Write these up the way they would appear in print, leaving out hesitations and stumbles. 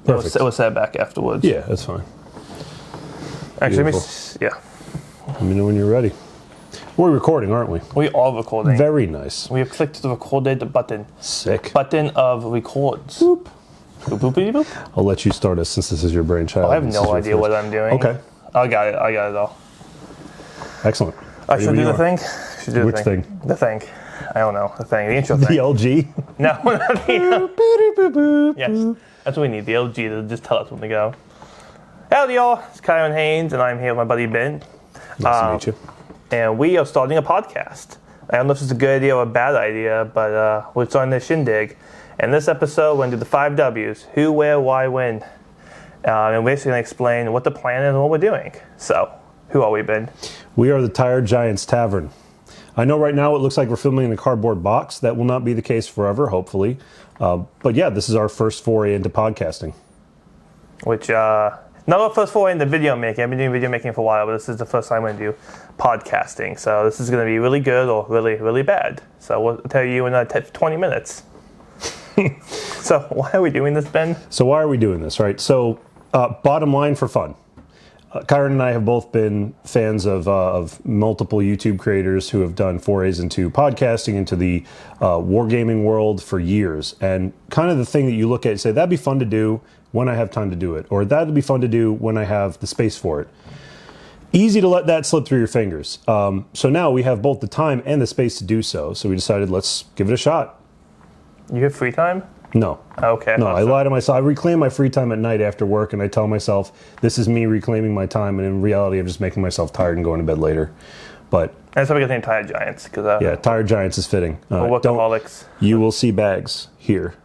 It was set back afterwards. Yeah, that's fine. Actually, Let me know when you're ready. We're recording, aren't we? We are recording. Very nice. We have clicked the recorded button. Sick. Button of records. Boop. Boop, boopity, boop. I'll let you start us since this is your brainchild. I have no idea what I'm doing. Okay. I got it all. Excellent. I should do the thing? Should do Which the thing? The thing. I don't know. The thing. The intro thing. The LG? No, not the Yes. That's what we need. The LG to just tell us when to go. Howdy, y'all. It's Kyron Haynes, and I'm here with my buddy Ben. Nice to meet you. And we are starting a podcast. I don't know if it's a good idea or a bad idea, but we're starting this shindig. And this episode, we're going to do the 5 W's. Who, where, why, when. And we're basically going to explain what the plan is and what we're doing. So, who are we, Ben? We are the Tired Giants Tavern. I know right now it looks like we're filming in a cardboard box. That will not be the case forever, hopefully. But yeah, this is our first foray into podcasting. Which, not our first foray into video making. I've been doing video making for a while, but this is the first time I'm going to do podcasting. So this is going to be really good or really, really bad. So we'll tell you in 20 minutes. So why are we doing this, Ben? So why are we doing this, right? So bottom line, for fun. Kyron and I have both been fans of multiple YouTube creators who have done forays into podcasting, into the wargaming world for years. And kind of the thing that you look at and say, that'd be fun to do when I have time to do it. Or that'd be fun to do when I have the space for it. Easy to let that slip through your fingers. So now we have both the time and the space to do so. So we decided, let's give it a shot. You have free time? No. Okay. No, I lie to myself. I reclaim my free time at night after work, and I tell myself, this is me reclaiming my time, and in reality, I'm just making myself tired and going to bed later. But that's why we got the name Tired Giants. Yeah, Tired Giants is fitting. Workaholics. You will see bags here,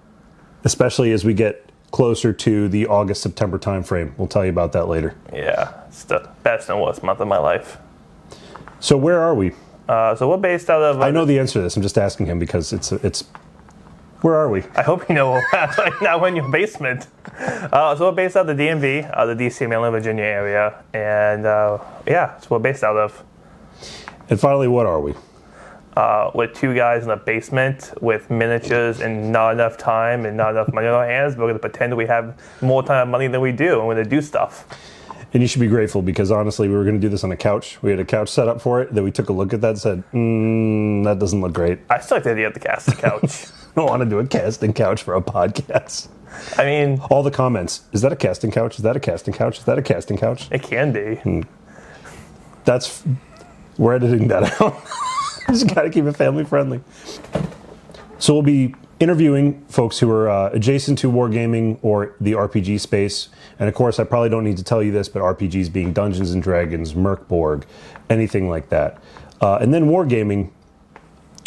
especially as we get closer to the August-September timeframe. We'll tell you about that later. Yeah, it's the best and worst month of my life. So where are we? So we're based out of... I know the answer to this. I'm just asking him because it's where are we? I hope you know right now we're in your basement. So we're based out of the DMV, the DC, Maryland, Virginia area. And yeah, that's what we're based out of. And finally, what are we? With 2 guys in a basement with miniatures and not enough time and not enough money on our hands. We're going to pretend we have more time and money than we do, and we're going to do stuff. And you should be grateful because honestly, we were going to do this on a couch. We had a couch set up for it. Then we took a look at that and said, that doesn't look great. I still like the idea of the casting couch. I don't want to do a casting couch for a podcast. I mean... all the comments. Is that a casting couch? Is that a casting couch? Is that a casting couch? It can be. We're editing that out. Just got to keep it family friendly. So we'll be interviewing folks who are adjacent to wargaming or the RPG space. And of course, I probably don't need to tell you this, but RPGs being Dungeons & Dragons, Merkborg, anything like that. And then wargaming,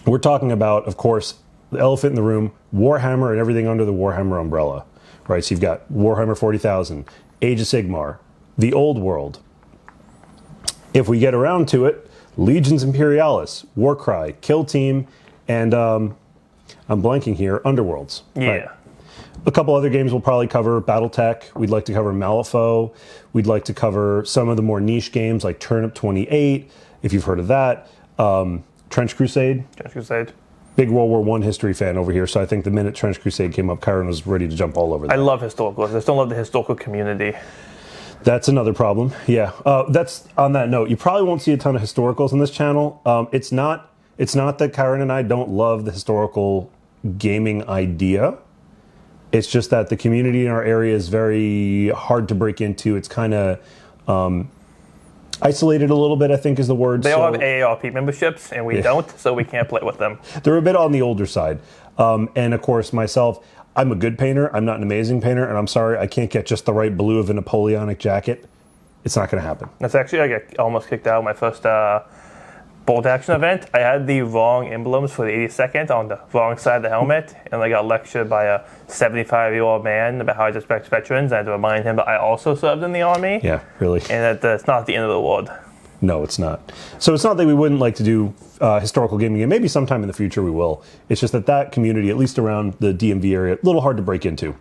we're talking about, of course, the elephant in the room, Warhammer and everything under the Warhammer umbrella. Right, so you've got Warhammer 40,000, Age of Sigmar, the Old World. If we get around to it, Legions Imperialis, Warcry, Kill Team, and I'm blanking here, Underworlds. Yeah. Right. A couple other games we'll probably cover, Battletech. We'd like to cover Malifaux. We'd like to cover some of the more niche games like Turnip 28, if you've heard of that. Trench Crusade. Trench Crusade. Big World War I history fan over here, so I think the minute Trench Crusade came up, Kyron was ready to jump all over that. I love historical. I just don't love the historical community. That's another problem. Yeah. That's on that note. You probably won't see a ton of historicals on this channel. It's not that Kyron and I don't love the historical gaming idea. It's just that the community in our area is very hard to break into. It's kind of isolated a little bit, I think is the word. They all have AARP memberships, and we don't, so we can't play with them. They're a bit on the older side. And of course, myself, I'm a good painter. I'm not an amazing painter, and I'm sorry, I can't get just the right blue of a Napoleonic jacket. It's not going to happen. That's actually, I got almost kicked out of my first bolt action event. I had the wrong emblems for the 82nd on the wrong side of the helmet, and I got lectured by a 75-year-old man about how I respect veterans. I had to remind him that I also served in the army. Yeah, really. And that it's not the end of the world. No, it's not. So it's not that we wouldn't like to do historical gaming, and maybe sometime in the future we will. It's just that community, at least around the DMV area, a little hard to break into.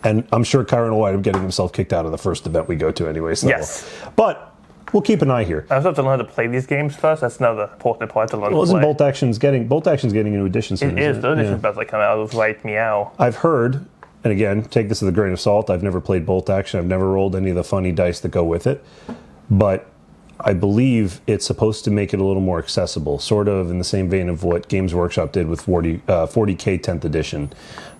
And I'm sure Kyron will wind up getting himself kicked out of the first event we go to anyway. So yes. But we'll keep an eye here. I also have to learn how to play these games first. That's another important part to learn to play. Isn't Bolt Action's getting a new edition soon? It is. The edition's about to come out of right meow. I've heard and again, take this with a grain of salt. I've never played bolt action. I've never rolled any of the funny dice that go with it. But I believe it's supposed to make it a little more accessible, sort of in the same vein of what Games Workshop did with 40K 10th edition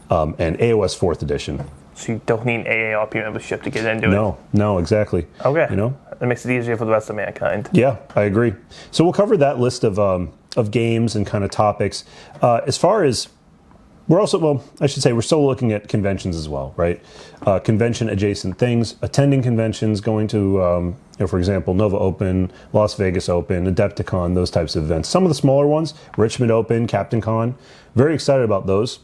and AOS 4th edition. So you don't need an AARP membership to get into it? No, exactly. Okay. You know? It makes it easier for the rest of mankind. Yeah, I agree. So we'll cover that list of games and kind of topics. As far as we're also, well, I should say we're still looking at conventions as well, right? Convention adjacent things, attending conventions, going to, for example, Nova Open, Las Vegas Open, Adepticon, those types of events. Some of the smaller ones, Richmond Open, Captain Con, very excited about those.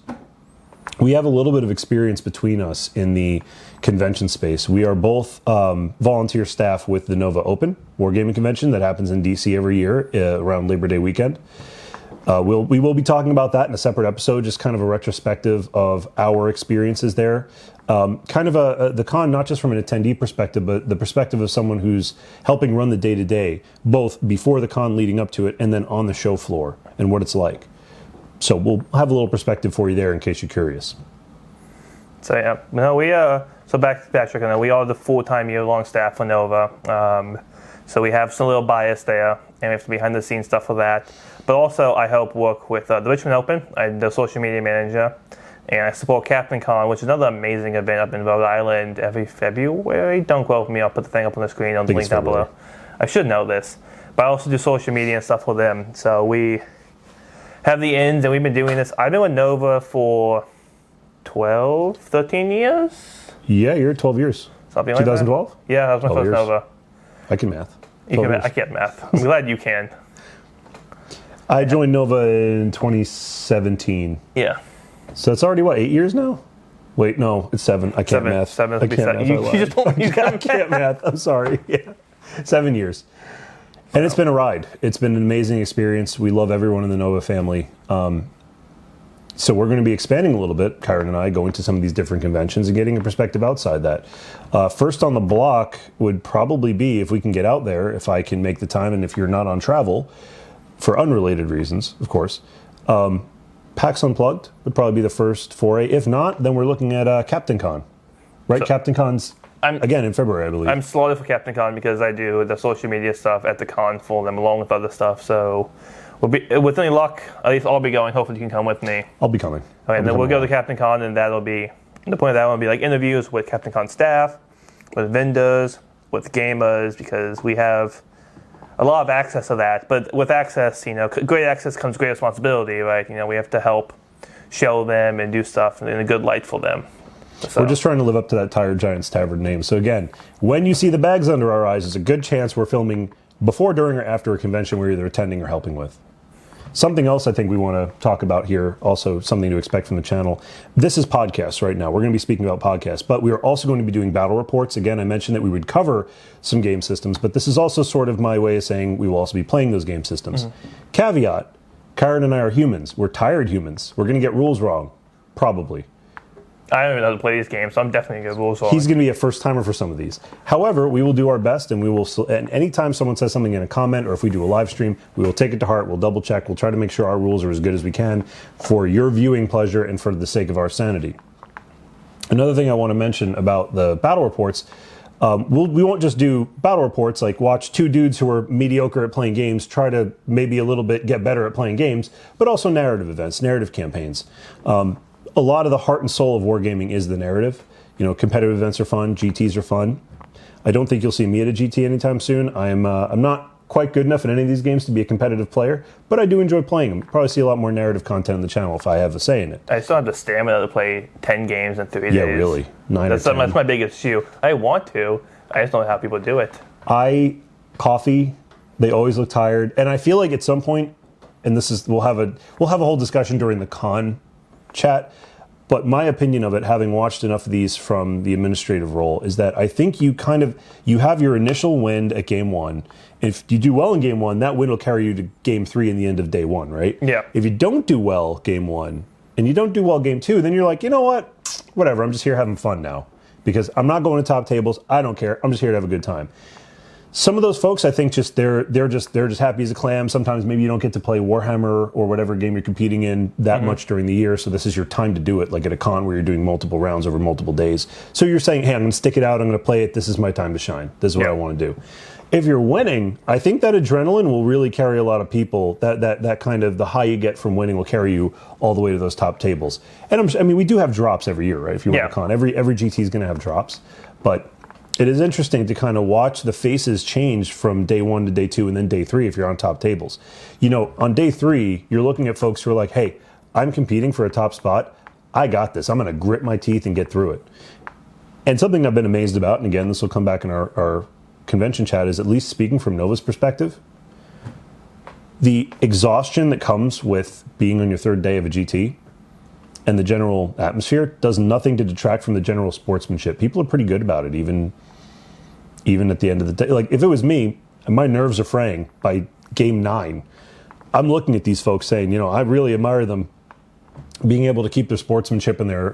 We have a little bit of experience between us in the convention space. We are both volunteer staff with the Nova Open Wargaming Convention that happens in DC every year around Labor Day weekend. We will be talking about that in a separate episode, just kind of a retrospective of our experiences there. Kind of the con, not just from an attendee perspective, but the perspective of someone who's helping run the day-to-day, both before the con leading up to it and then on the show floor and what it's like. So we'll have a little perspective for you there in case you're curious. So yeah, no, so back to Patrick, we are the full-time year-long staff for Nova. So we have some little bias there, and we have some behind-the-scenes stuff for that. But also, I help work with the Richmond Open. I'm the social media manager, and I support Captain Con, which is another amazing event up in Rhode Island every February. Don't quote me, I'll put the thing up on the screen on the link down below. I should know this. But I also do social media and stuff for them. So we have the ends, and we've been doing this. I've been with Nova for 12, 13 years? Yeah, you're 12 years. Something like 2012? That. Yeah, that was my first years. Nova. I can math. I can't math. I'm glad you can. I joined Nova in 2017. Yeah. So it's already, 8 years now? Wait, no, it's 7. I can't math. Seven. I can't math. You just told me you I can't math. I'm sorry. Yeah. 7 years. And it's been a ride. It's been an amazing experience. We love everyone in the Nova family. So we're going to be expanding a little bit, Kyron and I, going to some of these different conventions and getting a perspective outside that. First on the block would probably be, if we can get out there, if I can make the time, and if you're not on travel, for unrelated reasons, of course, PAX Unplugged would probably be the first foray. If not, then we're looking at Captain Con. Right? So, Captain Con's, again, in February, I believe. I'm slotted for Captain Con because I do the social media stuff at the con for them, along with other stuff, so... with any luck, at least I'll be going. Hopefully you can come with me. I'll be coming. Okay, and then we'll go to Captain Con, and that'll be, the point of that one will be like interviews with Captain Con staff, with vendors, with gamers, because we have a lot of access to that. But with access, great access comes great responsibility, right? We have to help show them and do stuff in a good light for them. So. We're just trying to live up to that Tired Giants Tavern name. So again, when you see the bags under our eyes, there's a good chance we're filming before, during, or after a convention we're either attending or helping with. Something else I think we want to talk about here, also something to expect from the channel. This is podcasts right now. We're going to be speaking about podcasts, but we are also going to be doing battle reports. Again, I mentioned that we would cover some game systems, but this is also sort of my way of saying we will also be playing those game systems. Mm-hmm. Caveat, Kyron and I are humans. We're tired humans. We're going to get rules wrong, probably. I don't even know how to play these games, so I'm definitely going to get rules wrong. He's going to be a first-timer for some of these. However, we will do our best, and we will. And anytime someone says something in a comment, or if we do a live stream, we will take it to heart. We'll double-check. We'll try to make sure our rules are as good as we can for your viewing pleasure and for the sake of our sanity. Another thing I want to mention about the battle reports, we won't just do battle reports, like watch two dudes who are mediocre at playing games try to maybe a little bit get better at playing games, but also narrative events, narrative campaigns. A lot of the heart and soul of wargaming is the narrative. Competitive events are fun, GTs are fun. I don't think you'll see me at a GT anytime soon. I'm not quite good enough in any of these games to be a competitive player, but I do enjoy playing them. You'll probably see a lot more narrative content on the channel if I have a say in it. I still have the stamina to play 10 games in 3 days. Yeah, really. 9 or 10. That's my biggest issue. I want to. I just don't know how people do it. Coffee, they always look tired. And I feel like at some point, and we'll have a whole discussion during the con chat, but my opinion of it, having watched enough of these from the administrative role, is that I think you have your initial win at game one. If you do well in game one, that win will carry you to game 3 in the end of day 1, right? Yeah. If you don't do well game 1 and you don't do well game 2, then you're like, you know what? Whatever, I'm just here having fun now. Because I'm not going to top tables. I don't care. I'm just here to have a good time. Some of those folks, I think, they're just happy as a clam. Sometimes maybe you don't get to play Warhammer or whatever game you're competing in that much during the year, so this is your time to do it, like at a con where you're doing multiple rounds over multiple days. So you're saying, hey, I'm going to stick it out, I'm going to play it, this is my time to shine, this is what I want to do. If you're winning, I think that adrenaline will really carry a lot of people. That kind of the high you get from winning will carry you all the way to those top tables. And I mean, we do have drops every year, right? If you win a con, every GT is going to have drops, but it is interesting to kind of watch the faces change from day 1 to day 2 and then day 3 if you're on top tables. You know, on day 3, you're looking at folks who are like, hey, I'm competing for a top spot. I got this. I'm going to grit my teeth and get through it. And something I've been amazed about, and again, this will come back in our convention chat, is at least speaking from Nova's perspective, the exhaustion that comes with being on your 3rd day of a GT and the general atmosphere does nothing to detract from the general sportsmanship. People are pretty good about it, even at the end of the day. Like, if it was me, and my nerves are fraying by game 9, I'm looking at these folks saying, you know, I really admire them being able to keep their sportsmanship and their,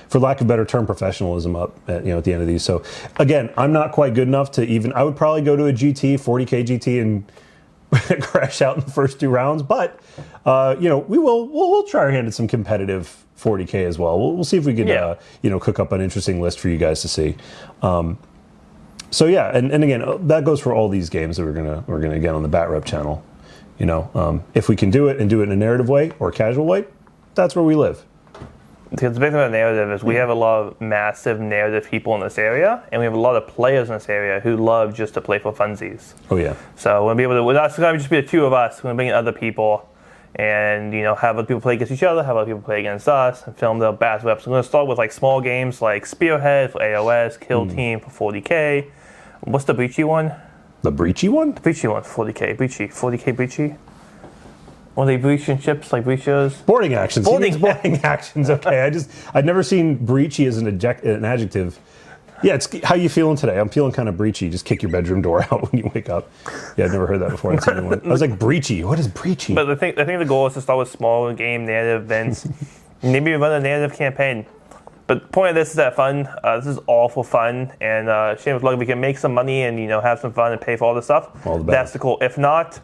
for lack of a better term, professionalism up at the end of these. So again, I'm not quite good enough to even, I would probably go to a GT, 40K GT, and crash out in the first 2 rounds. But, we'll try our hand at some competitive 40K as well. We'll see if we can, cook up an interesting list for you guys to see. So yeah, and again, that goes for all these games that we're gonna get on the Bat Rep channel. You know, if we can do it and do it in a narrative way or a casual way, that's where we live. Because the big thing about narrative is we have a lot of massive narrative people in this area, and we have a lot of players in this area who love just to play for funsies. Oh yeah. So we'll be able to, with us, it's going to just be the 2 of us. We're going to bring in other people, and have other people play against each other, have other people play against us, and film the Bat Reps. We're going to start with like small games like Spearhead for AOS, Kill Team for 40K. What's the Breachy one? The Breachy one? The Breachy one, 40K. Breachy. 40K Breachy. Or they breaching ships like breachers? Boarding actions. Boarding actions. Okay, I'd never seen breachy as an adjective. Yeah, it's how you feeling today? I'm feeling kind of breachy. Just kick your bedroom door out when you wake up. Yeah, I've never heard that before. I was like, breachy. What is breachy? But I think the goal is to start with small game narrative events. Maybe run a narrative campaign. But the point of this is that fun. This is all for fun. And shameless plug, we can make some money and have some fun and pay for all this stuff. All the best. That's the goal. If not,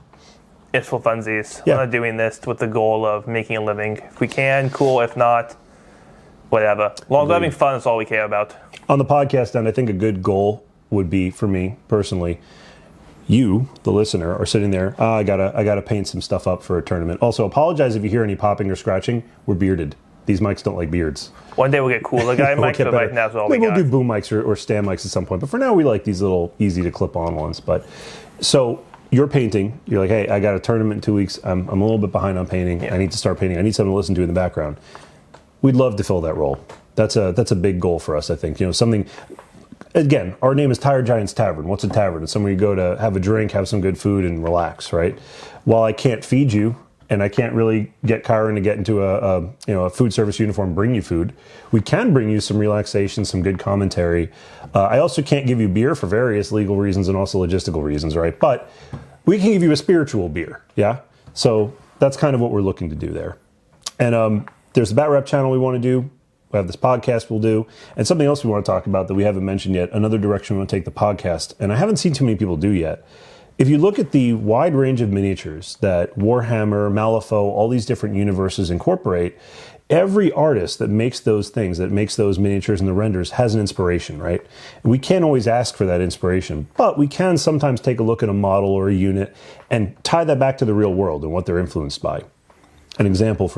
it's for funsies. Yeah. We're not doing this with the goal of making a living. If we can, cool. If not, whatever. As long as we're having fun, that's all we care about. On the podcast end, I think a good goal would be, for me personally, you, the listener, are sitting there, I gotta paint some stuff up for a tournament. Also, apologize if you hear any popping or scratching. We're bearded. These mics don't like beards. One day we'll get cooler guy mics, but right now that's all we got. We'll do boom mics or stand mics at some point. But for now, we like these little easy to clip on ones. But so you're painting. You're like, hey, I got a tournament in 2 weeks. I'm a little bit behind on painting. Yeah. I need to start painting. I need something to listen to in the background. We'd love to fill that role. That's a big goal for us, I think. Something. Again, our name is Tire Giants Tavern. What's a tavern? It's somewhere you go to have a drink, have some good food, and relax, right? While I can't feed you, and I can't really get Kyron to get into a food service uniform, bring you food, we can bring you some relaxation, some good commentary. I also can't give you beer for various legal reasons and also logistical reasons, right? But we can give you a spiritual beer, yeah? So that's kind of what we're looking to do there. And there's the Bat Rep channel we want to do. We have this podcast we'll do. And something else we want to talk about that we haven't mentioned yet, another direction we want to take the podcast, and I haven't seen too many people do yet. If you look at the wide range of miniatures that Warhammer, Malifaux, all these different universes incorporate, every artist that makes those things, that makes those miniatures and the renders, has an inspiration, right? And we can't always ask for that inspiration, but we can sometimes take a look at a model or a unit and tie that back to the real world and what they're influenced by. An example,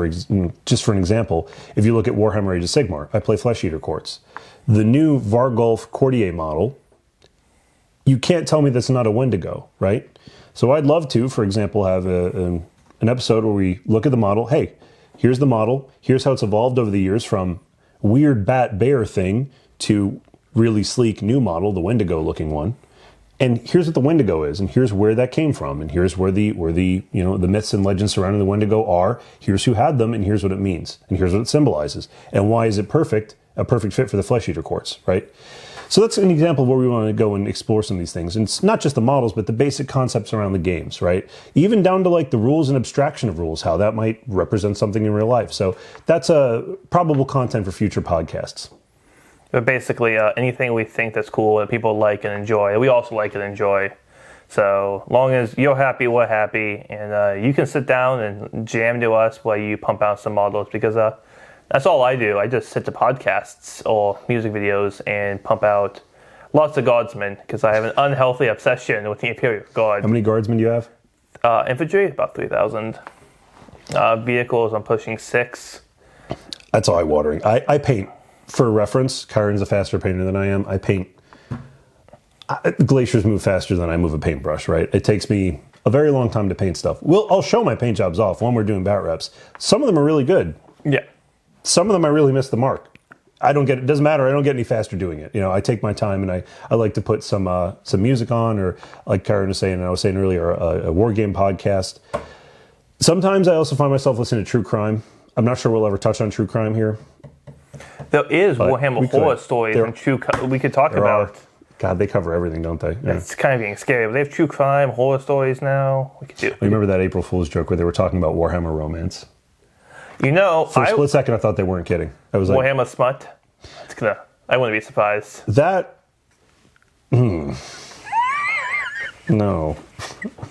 just for an example, if you look at Warhammer Age of Sigmar, I play Flesh Eater Courts. The new Vargulf Courtier model, you can't tell me that's not a Wendigo, right? So I'd love to, for example, have an episode where we look at the model. Hey, here's the model. Here's how it's evolved over the years from weird bat bear thing to really sleek new model, the Wendigo looking one. And here's what the Wendigo is, and here's where that came from, and here's where the myths and legends surrounding the Wendigo are. Here's who had them, and here's what it means, and here's what it symbolizes, and why is it a perfect fit for the Flesh Eater Courts, right? So that's an example of where we want to go and explore some of these things. And it's not just the models, but the basic concepts around the games, right? Even down to like the rules and abstraction of rules, how that might represent something in real life. So that's a probable content for future podcasts. But basically, anything we think that's cool that people like and enjoy, we also like and enjoy. So long as you're happy, we're happy, and you can sit down and jam to us while you pump out some models, because that's all I do. I just sit to podcasts or music videos and pump out lots of guardsmen, because I have an unhealthy obsession with the Imperial Guard. How many guardsmen do you have? Infantry, about 3,000. Vehicles, I'm pushing 6. That's eye-watering. I paint. For reference, Kyron's a faster painter than I am. I paint. Glaciers move faster than I move a paintbrush, right? It takes me a very long time to paint stuff. I'll show my paint jobs off when we're doing bat reps. Some of them are really good. Yeah. Some of them I really miss the mark. It doesn't matter. I don't get any faster doing it. I take my time, and I like to put some music on, or like Kyron was saying, and I was saying earlier, a war game podcast. Sometimes I also find myself listening to true crime. I'm not sure we'll ever touch on true crime here. There is Warhammer horror stories and true. We could talk about. God, they cover everything, don't they? Yeah. It's kind of getting scary. But they have true crime horror stories now. We could do. You remember that April Fool's joke where they were talking about Warhammer romance? For a split second, I thought they weren't kidding. I was like, Warhammer smut. I wouldn't be surprised. That. No.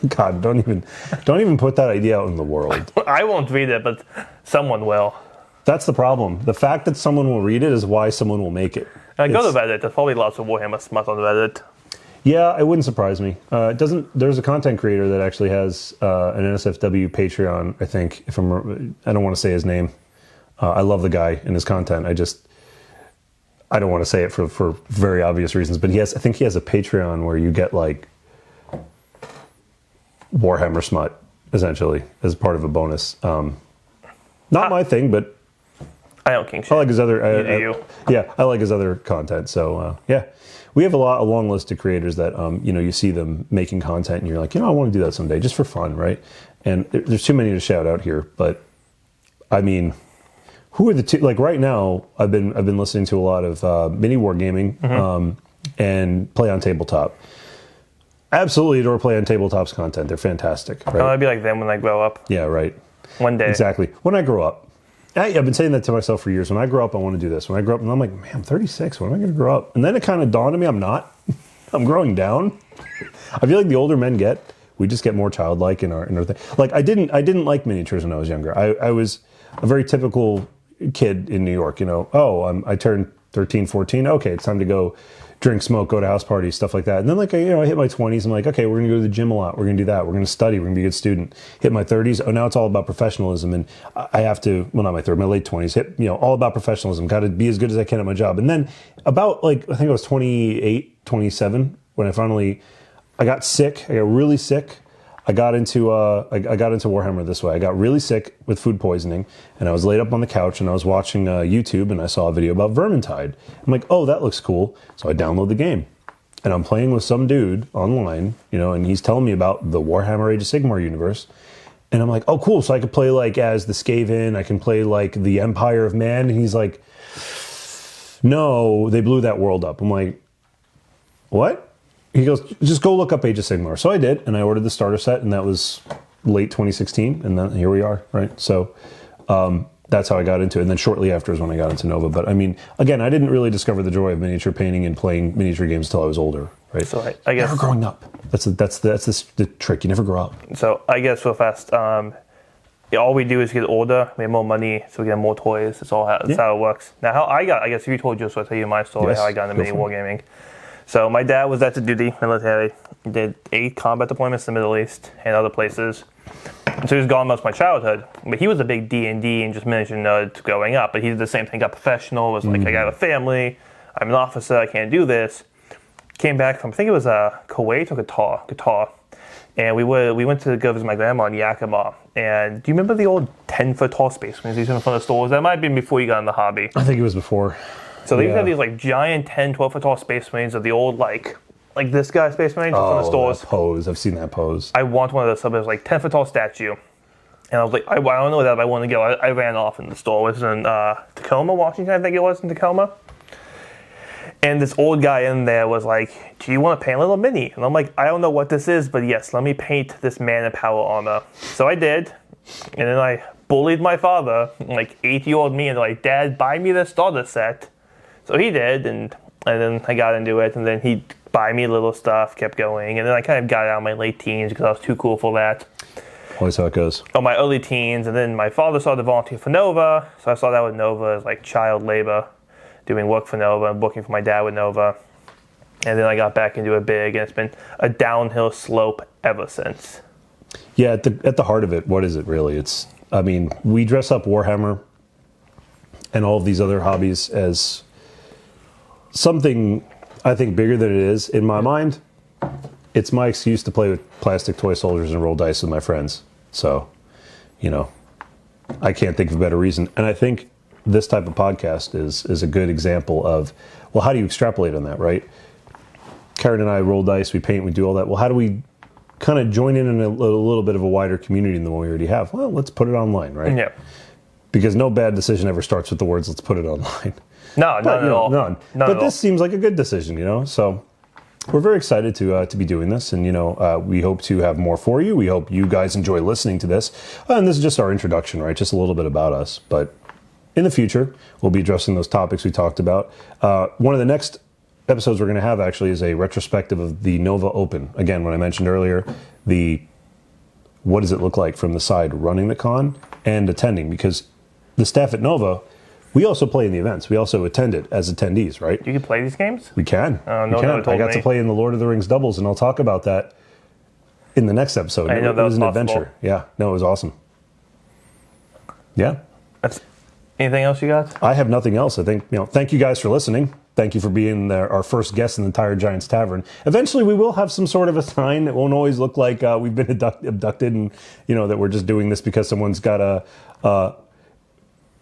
God, don't even put that idea out in the world. I won't read it, but someone will. That's the problem. The fact that someone will read it is why someone will make it. Go to Reddit. There's probably lots of Warhammer smut on Reddit. Yeah, it wouldn't surprise me. There's a content creator that actually has an NSFW Patreon, I think. I don't want to say his name. I love the guy and his content. I don't want to say it for very obvious reasons, but I think he has a Patreon where you get like Warhammer smut, essentially, as part of a bonus. Not my thing, but I don't king shit. I like his other. I like his other content. So we have a long list of creators that you see them making content, and you're like, I want to do that someday, just for fun, right? And there's too many to shout out here, but I mean, who are the two? Like right now, I've been listening to a lot of mini war gaming and play on tabletop. Absolutely adore play on tabletop's content. They're fantastic. Right? I'd be like them when I grow up. Yeah, right. One day. Exactly. When I grow up. I've been saying that to myself for years. When I grow up, I want to do this. When I grow up, and I'm like, man, I'm 36. When am I going to grow up? And then it kind of dawned on me, I'm not. I'm growing down. I feel like the older men get, we just get more childlike in our thing. Like I didn't like miniatures when I was younger. I was a very typical kid in New York. I turned 13, 14. Okay, it's time to go drink, smoke, go to house parties, stuff like that. And then I hit my 20s. I'm like, okay, we're going to go to the gym a lot. We're going to do that. We're going to study. We're going to be a good student. Hit my 30s. Oh, now it's all about professionalism. And I have to, well, not my my late 20s, hit, all about professionalism. Got to be as good as I can at my job. And then about I think I was 28, 27 when I got sick. I got really sick. I got into Warhammer this way. I got really sick with food poisoning, and I was laid up on the couch, and I was watching YouTube, and I saw a video about Vermintide. I'm like, oh, that looks cool. So I download the game, and I'm playing with some dude online, and he's telling me about the Warhammer Age of Sigmar universe. And I'm like, oh, cool. So I could play as the Skaven. I can play the Empire of Man. And he's like, no, they blew that world up. I'm like, what? He goes, just go look up Age of Sigmar. So I did, and I ordered the starter set, and that was late 2016, and then here we are, right? So that's how I got into it. And then shortly after is when I got into Nova. But I mean, again, I didn't really discover the joy of miniature painting and playing miniature games until I was older, right? So I guess never growing up. That's the trick. You never grow up. So I guess real fast, all we do is get older, we have more money, so we get more toys. That's how it works. Now, how I guess if you told you, so I'll tell you my story, how I got into mini wargaming. So my dad was active duty military, did 8 combat deployments in the Middle East and other places. So he was gone most of my childhood. But he was a big D&D and just miniature nerd growing up. But he did the same thing, got professional, was like, I got a family, I'm an officer, I can't do this. Came back from, I think it was Kuwait or Qatar. And we went to go visit my grandma in Yakima. And do you remember the old 10-foot tall space marines used in front of stores? That might have been before you got in the hobby. I think it was before. So they used to have these giant 10, 12-foot tall space marines of the old like this guy space marines in front of stores. That pose. I've seen that pose. I want one of those. So it was 10-foot tall statue. And I was like, I don't know that, but I want to go. I ran off in the store. It was in Tacoma, Washington, I think it was, in Tacoma. And this old guy in there was like, do you want to paint a little mini? And I'm like, I don't know what this is, but yes, let me paint this man in power armor. So I did. And then I bullied my father, 8-year-old me, and like, Dad, buy me this starter set. So he did, and then I got into it, and then he'd buy me little stuff, kept going, and then I kind of got out in my late teens because I was too cool for that. Always how it goes. Oh, my early teens, and then my father started to volunteer for Nova, so I saw that with Nova as like child labor, doing work for Nova and working for my dad with Nova. And then I got back into it big, and it's been a downhill slope ever since. Yeah, at the heart of it, what is it really? I mean, we dress up Warhammer and all of these other hobbies as something I think bigger than it is. In my mind, it's my excuse to play with plastic toy soldiers and roll dice with my friends. So, I can't think of a better reason. And I think this type of podcast is a good example of, well, how do you extrapolate on that, right? Karen and I roll dice, we paint, we do all that. Well, how do we kind of join in a little bit of a wider community than what we already have? Well, let's put it online, right? Yeah. Because no bad decision ever starts with the words, let's put it online. No, none at all. None. But this seems like a good decision, So we're very excited to be doing this. And, we hope to have more for you. We hope you guys enjoy listening to this. And this is just our introduction, right? Just a little bit about us. But in the future, we'll be addressing those topics we talked about. One of the next episodes we're going to have actually is a retrospective of the Nova Open. Again, when I mentioned earlier, what does it look like from the side running the con and attending? Because the staff at Nova, we also play in the events. We also attend it as attendees, right? You can play these games? We can. No, we can. no, I got to play in the Lord of the Rings doubles, and I'll talk about that in the next episode. I know that was an possible. adventure. Yeah. No, it was awesome. Yeah. Anything else you got? I have nothing else. I think, thank you guys for listening. Thank you for being our first guest in the entire Giants Tavern. Eventually, we will have some sort of a sign that won't always look like we've been abducted and, that we're just doing this because someone's got a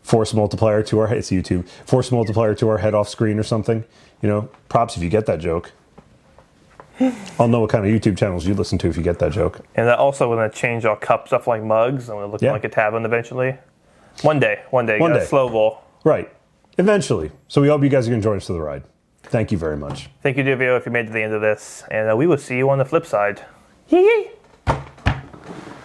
force multiplier to our head. It's YouTube. Force multiplier to our head off screen or something. Props if you get that joke. I'll know what kind of YouTube channels you listen to if you get that joke. And also, we're going to change our cup stuff like mugs, and we're looking like a tavern eventually. One day. One day. Slow roll. Right. Eventually. So we hope you guys are going to join us for the ride. Thank you very much. Thank you, Divio, if you made it to the end of this. And we will see you on the flip side. Yee!